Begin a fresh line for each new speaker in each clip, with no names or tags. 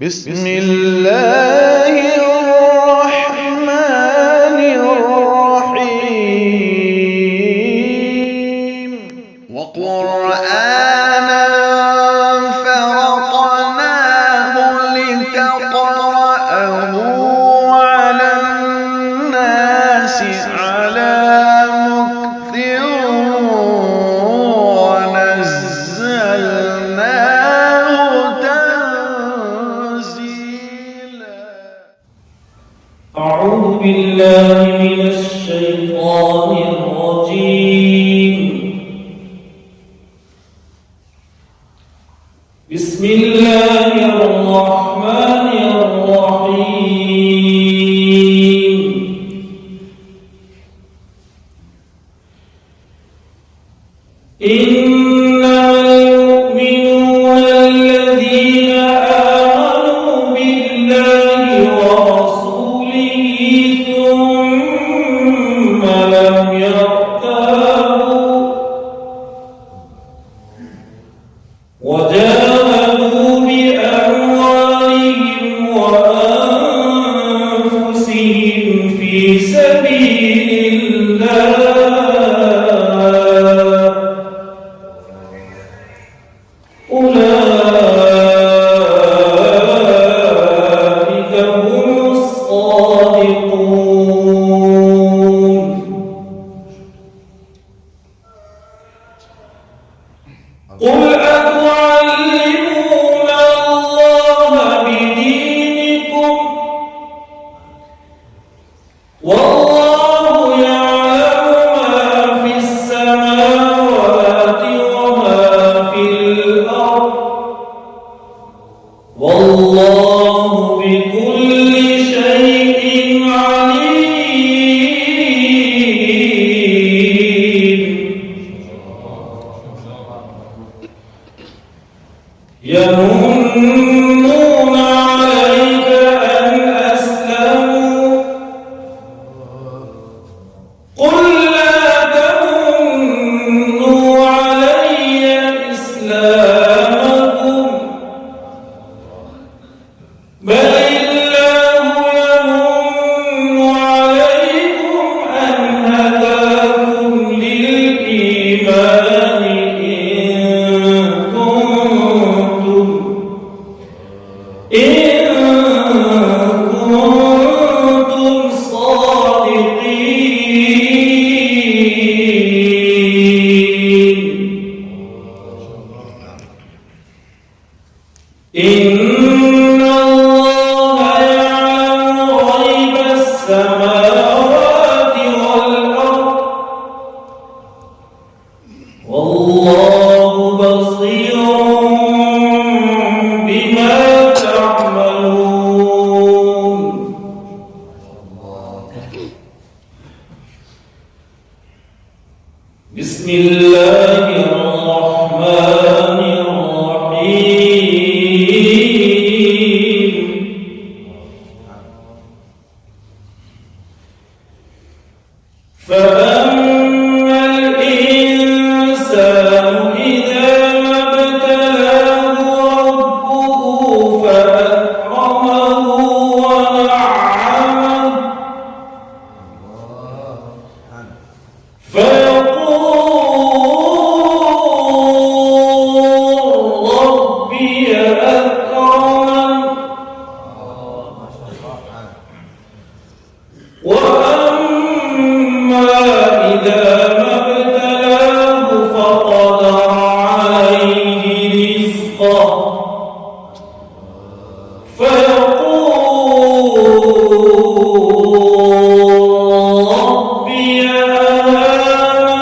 بسم الله الرحمن الرحيم وقرآنا فرقناه لتقرأه على الناس على مكث ونزلناه تنزيلا.
أعوذ بالله من الشيطان الرجيم. بسم الله الرحمن الرحيم. إنما المؤمنون الذين آمنوا بالله ورسوله ثم لم يرتابوا وجاهدوا بأموالهم وأنفسهم في سبيل الله أولئك هم الصادقون. قل أتعلمون الله بدينكم والله يعلم ما في السماوات وما في الأرض والله بكل شيء عليم. يمنون عليك أن أسلموا قل لا تمنوا علي إسلامكم بل الله يمن عليكم أن هداكم للإيمان إن كنتم صادقين. إن الله يعلم غيب السماوات والأرض والله بصير بما تعملون. بسم الله الرحمن الرحيم. فأما الإنسان إذا ما ابتلاه ربه فأكرمه ونعمه فيقول ربي أكرمن وأما إذا ما ابتلاه فقدر عليه رزقه فيقول ربي أهانن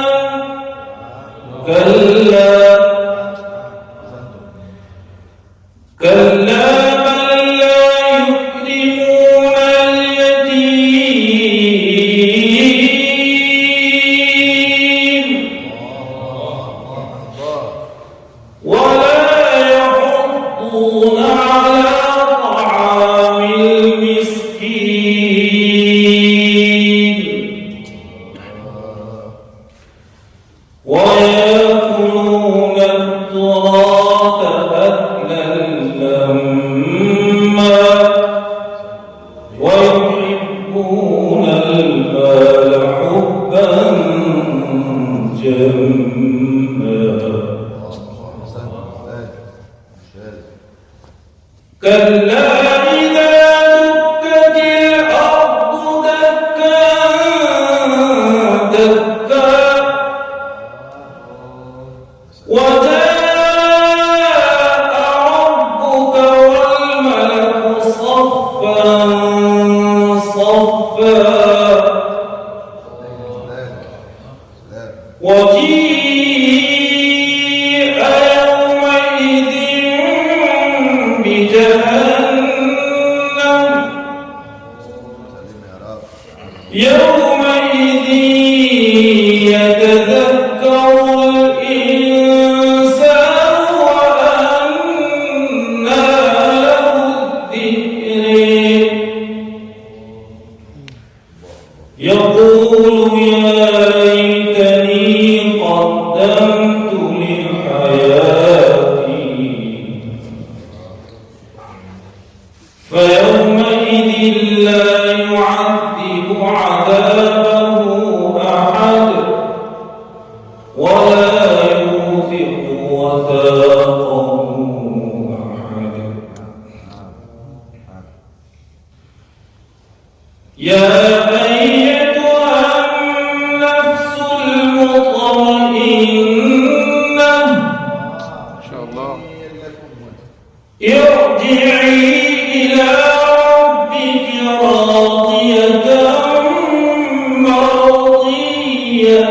كلا كلا بل لا يكرمون اليتيم ولا يحضون على طعام المسكين ويأكلون التراث أكلا لما كلا إذا دكت الأرض دكا دكا وجاء ربك والملك صفا صفا وجيء يومئذ بجهنم يومئذ يتذكر الإنسان وأنى له الذكر يقول يا ليتني قدمت لحياتي فيومئذ لا يعذب عذابه أحد ولا يوثق وثاقه أحد يا أيتها النفس المطمئنة ارجعي إلى ربك راضية مرضية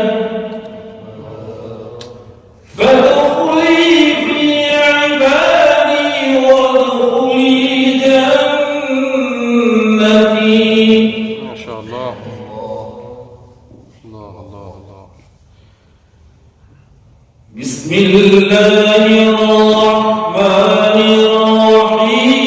فادخلي في عبادي وادخلي جنتي.
ما شاء الله. الله الله الله.
بسم الله الرحمن الرحيم.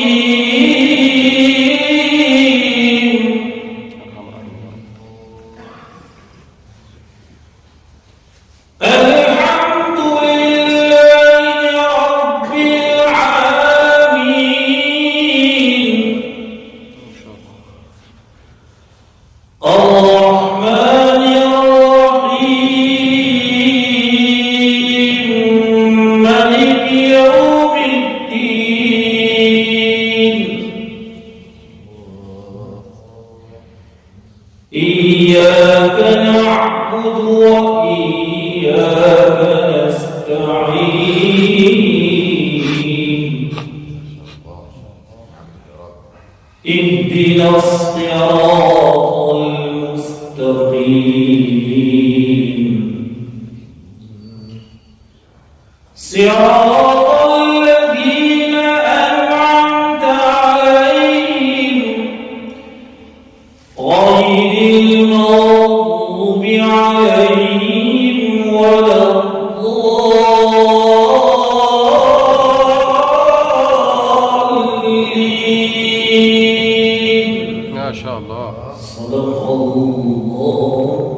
الحمد لله رب العالمين الرحمن الرحيم مالك يوم الدين إياك نعبد وإياك نستعين اهدنا الصراط المستقيم صراط الذين أنعمت عليهم غير المغضوب عليهم ولا الضالين.
ما شاء الله.
صدق الله